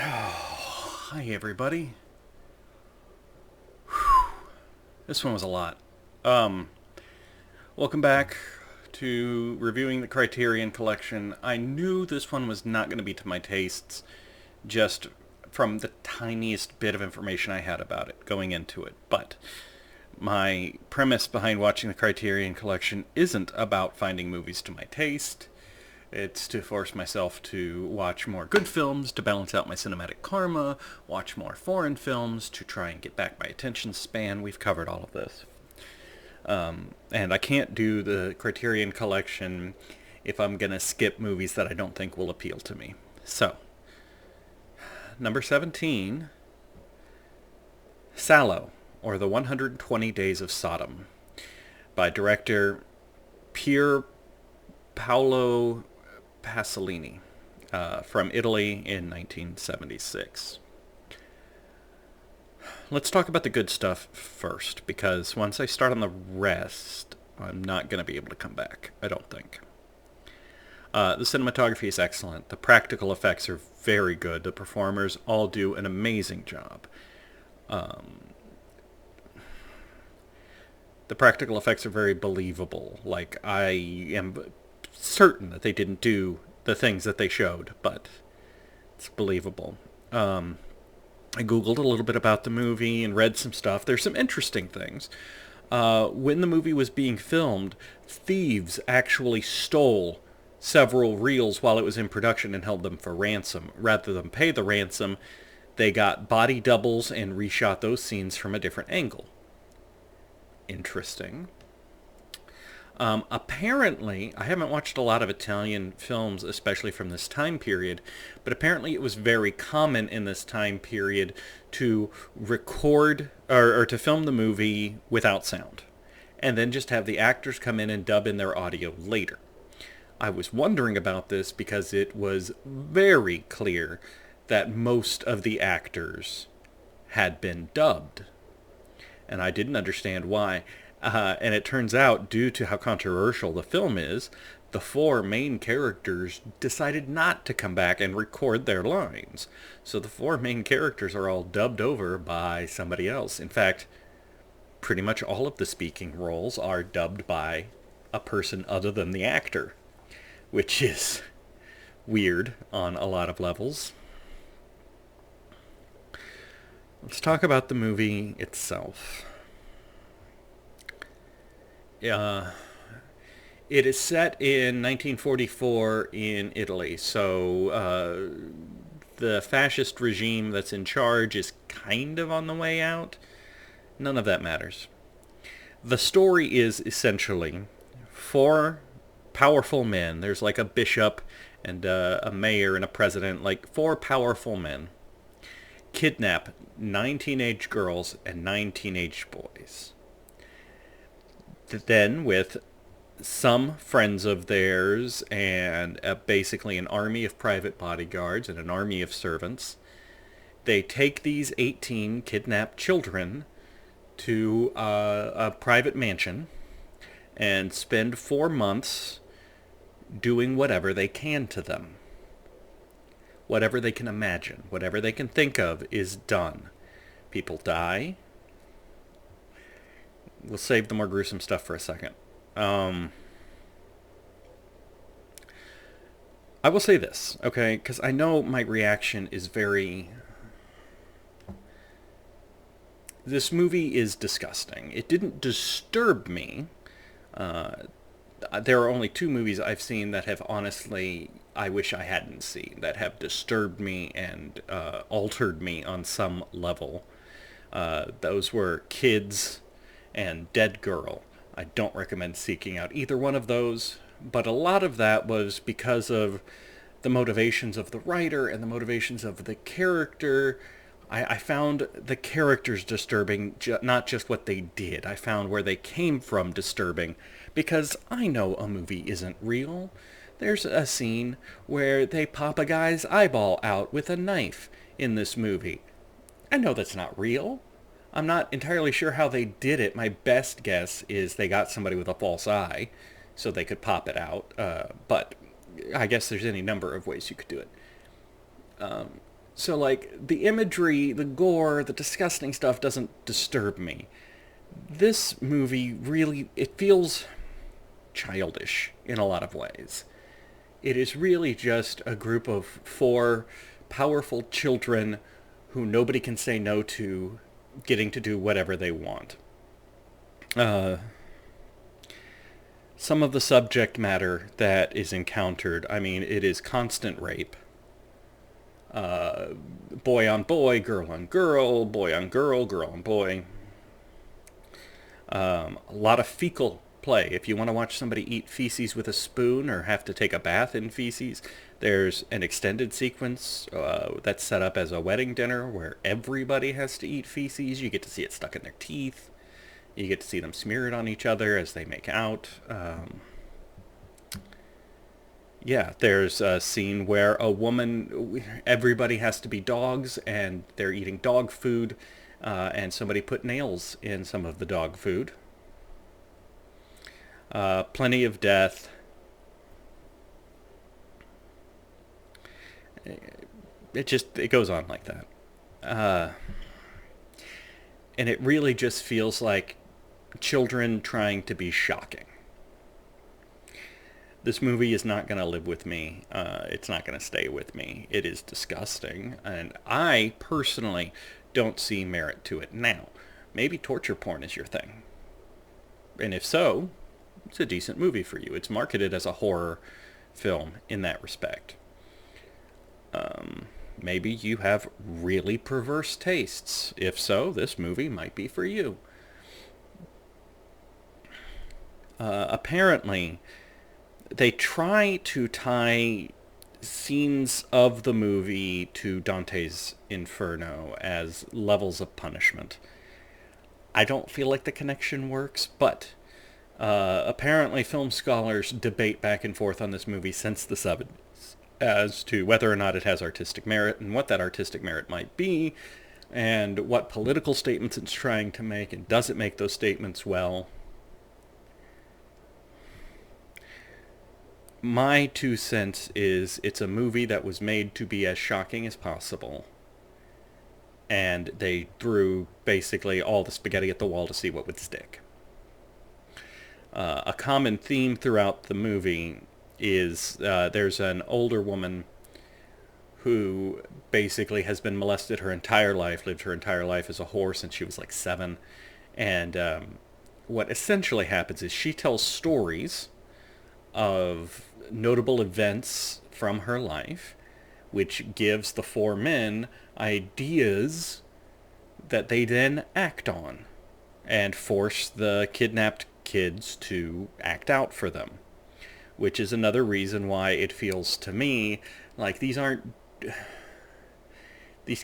Hi, everybody. This one was a lot. Um, Welcome back to reviewing the Criterion collection. I knew this one was not going to be to my tastes just from the tiniest bit of information I had about it going into it. But my premise behind watching the Criterion collection isn't about finding movies to my taste. It's to force myself to watch more good films to balance out my cinematic karma, watch more foreign films to try and get back my attention span. We've covered all of this. And I can't do the Criterion collection if I'm going to skip movies that I don't think will appeal to me. So, number 17, Salo, or The 120 Days of Sodom, by director Pier Paolo Pasolini, from Italy in 1976. Let's talk about the good stuff first, because once I start on the rest, I'm not going to be able to come back, I don't think. The cinematography is excellent. The practical effects are very good. The performers all do an amazing job. The practical effects are very believable. Like, I am certain that they didn't do the things that they showed, but it's believable. I Googled a little bit about the movie and read some stuff. There's some interesting things. When the movie was being filmed, thieves actually stole several reels while it was in production and held them for ransom. Rather than pay the ransom, they got body doubles and reshot those scenes from a different angle. Interesting. Apparently, I haven't watched a lot of Italian films, especially from this time period, but apparently it was very common in this time period to record or to film the movie without sound, and then just have the actors come in and dub in their audio later. I was wondering about this because it was very clear that most of the actors had been dubbed, and I didn't understand why. And it turns out, due to how controversial the film is, the four main characters decided not to come back and record their lines. So the four main characters are all dubbed over by somebody else. In fact, pretty much all of the speaking roles are dubbed by a person other than the actor, which is weird on a lot of levels. Let's talk about the movie itself. It is set in 1944 in Italy, so the fascist regime that's in charge is kind of on the way out. None of that matters. The story is essentially four powerful men. There's like a bishop and a mayor and a president, like four powerful men, kidnap 9 teenage girls and 9 teenage boys. Then, with some friends of theirs and basically an army of private bodyguards and an army of servants, they take these 18 kidnapped children to a private mansion and spend 4 months doing whatever they can to them. Whatever they can imagine, whatever they can think of is done. People die. We'll save the more gruesome stuff for a second. I will say this, okay? Because I know my reaction is very... This movie is disgusting. It didn't disturb me. There are only 2 movies I've seen that have honestly, I wish I hadn't seen, that have disturbed me and altered me on some level. Those were Kids and Dead Girl. I don't recommend seeking out either one of those, but a lot of that was because of the motivations of the writer and the motivations of the character. I found the characters disturbing, not just what they did. I found where they came from disturbing, because I know a movie isn't real. There's a scene where they pop a guy's eyeball out with a knife in this movie. I know that's not real. I'm not entirely sure how they did it. My best guess is they got somebody with a false eye so they could pop it out. But I guess there's any number of ways you could do it. So, like, the imagery, the gore, the disgusting stuff doesn't disturb me. This movie really, it feels childish in a lot of ways. It is really just a group of four powerful children who nobody can say no to, getting to do whatever they want. Uh, some of the subject matter that is encountered, I mean, it is constant rape. Boy on boy, girl on girl, boy on girl, girl on boy. A lot of fecal play. If you want to watch somebody eat feces with a spoon or have to take a bath in feces, there's an extended sequence that's set up as a wedding dinner where everybody has to eat feces. You get to see it stuck in their teeth. You get to see them smear it on each other as they make out. Yeah, there's a scene where everybody has to be dogs, and they're eating dog food, and somebody put nails in some of the dog food. Plenty of death. It goes on like that. And it really just feels like children trying to be shocking. This movie is not going to live with me. It's not going to stay with me. It is disgusting. And I personally don't see merit to it. Now, maybe torture porn is your thing. And if so, it's a decent movie for you. It's marketed as a horror film in that respect. Maybe you have really perverse tastes. If so, this movie might be for you. Apparently, they try to tie scenes of the movie to Dante's Inferno as levels of punishment. I don't feel like the connection works, but apparently film scholars debate back and forth on this movie since the 70s as to whether or not it has artistic merit and what that artistic merit might be and what political statements it's trying to make, and does it make those statements well. My 2 cents is it's a movie that was made to be as shocking as possible, and they threw basically all the spaghetti at the wall to see what would stick. A common theme throughout the movie is there's an older woman who basically has been molested her entire life, lived her entire life as a whore since she was like 7, and what essentially happens is she tells stories of notable events from her life, which gives the four men ideas that they then act on and force the kidnapped kids to act out for them, which is another reason why it feels to me like these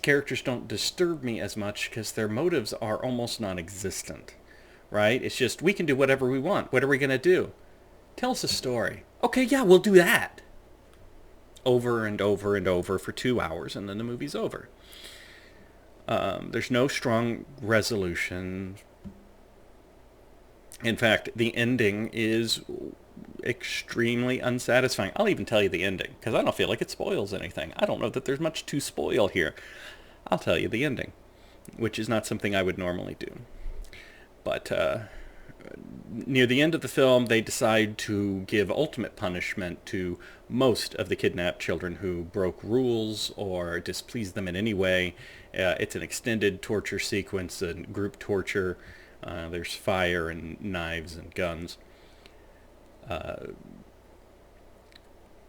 characters don't disturb me as much, because their motives are almost non-existent, right? It's just, we can do whatever we want. What are we going to do? Tell us a story. Okay, yeah, we'll do that. Over and over and over for 2 hours, and then the movie's over. There's no strong resolution. In fact, the ending is extremely unsatisfying. I'll even tell you the ending, because I don't feel like it spoils anything. I don't know that there's much to spoil here. I'll tell you the ending, which is not something I would normally do. But near the end of the film, they decide to give ultimate punishment to most of the kidnapped children who broke rules or displeased them in any way. It's an extended torture sequence and group torture. There's fire and knives and guns. And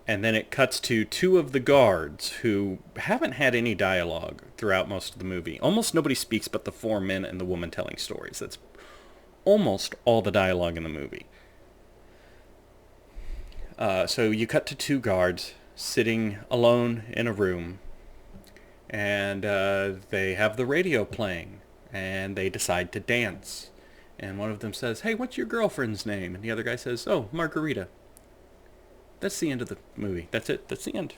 then it cuts to two of the guards who haven't had any dialogue throughout most of the movie. Almost nobody speaks but the four men and the woman telling stories. That's almost all the dialogue in the movie. So you cut to two guards sitting alone in a room, and they have the radio playing, and they decide to dance. And one of them says, "Hey, what's your girlfriend's name?" And the other guy says, "Oh, Margarita." That's the end of the movie. That's it. That's the end.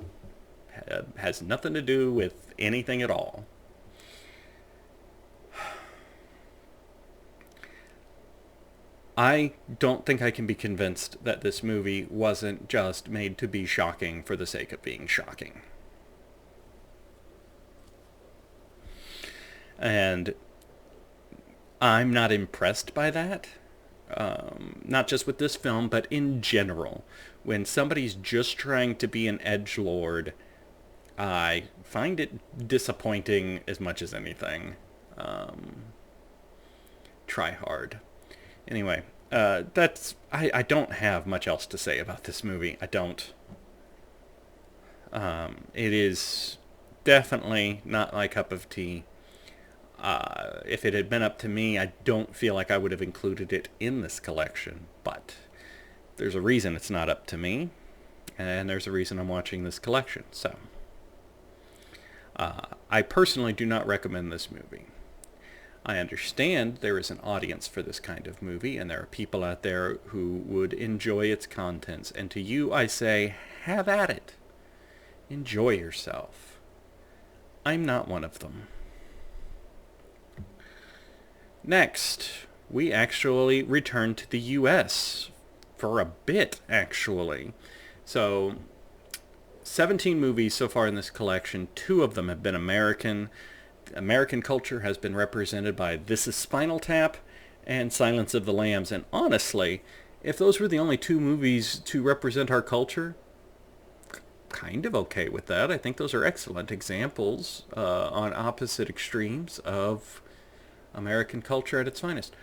Has nothing to do with anything at all. I don't think I can be convinced that this movie wasn't just made to be shocking for the sake of being shocking. And I'm not impressed by that. Not just with this film, but in general. When somebody's just trying to be an edgelord, I find it disappointing as much as anything. Try hard. Anyway, I don't have much else to say about this movie. I don't. It is definitely not my cup of tea. If it had been up to me, I don't feel like I would have included it in this collection. But there's a reason it's not up to me, and there's a reason I'm watching this collection. So, I personally do not recommend this movie. I understand there is an audience for this kind of movie, and there are people out there who would enjoy its contents. And to you, I say, have at it. Enjoy yourself. I'm not one of them. Next, we actually return to the U.S. for a bit, actually. So, 17 movies so far in this collection. 2 of them have been American. American culture has been represented by This Is Spinal Tap and Silence of the Lambs. And honestly, if those were the only 2 movies to represent our culture, kind of okay with that. I think those are excellent examples on opposite extremes of American culture at its finest.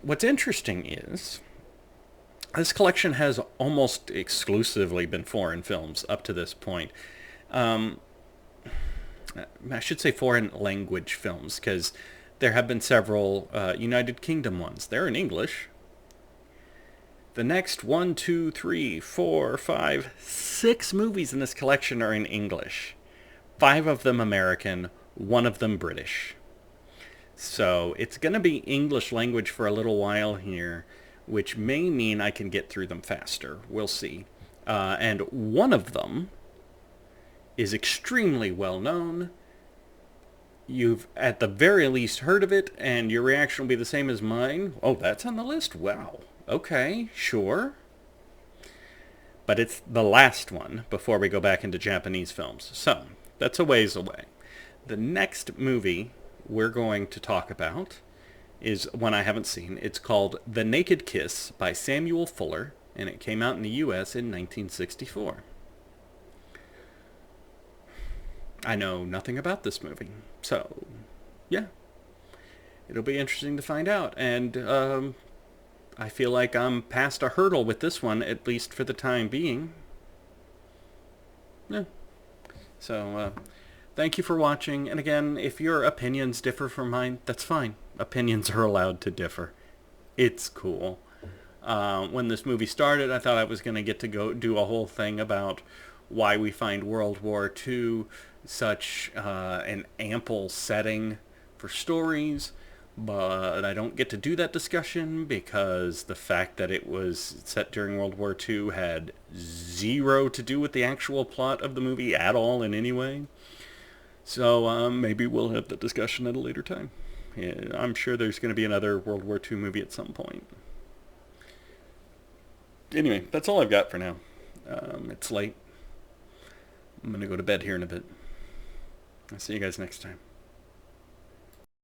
What's interesting is this collection has almost exclusively been foreign films up to this point. I should say foreign language films, because there have been several United Kingdom ones. They're in English. The next 1, 2, 3, 4, 5, 6 movies in this collection are in English. 5 of them American, 1 of them British. So it's going to be English language for a little while here, which may mean I can get through them faster. We'll see. And 1 of them is extremely well known. You've at the very least heard of it, and your reaction will be the same as mine. Oh, that's on the list? Wow. Okay, sure. But it's the last one before we go back into Japanese films. So, that's a ways away. The next movie we're going to talk about is one I haven't seen. It's called The Naked Kiss by Samuel Fuller, and it came out in the U.S. in 1964. I know nothing about this movie, so yeah, it'll be interesting to find out. And I feel like I'm past a hurdle with this one, at least for the time being. Yeah. So thank you for watching. And again, if your opinions differ from mine, that's fine. Opinions are allowed to differ. It's cool. When this movie started, I thought I was going to get to go do a whole thing about why we find World War II such an ample setting for stories, but I don't get to do that discussion because the fact that it was set during World War II had 0 to do with the actual plot of the movie at all in any way. So maybe we'll have the discussion at a later time. Yeah, I'm sure there's going to be another World War II movie at some point. Anyway, that's all I've got for now. It's late. I'm going to go to bed here in a bit. I'll see you guys next time.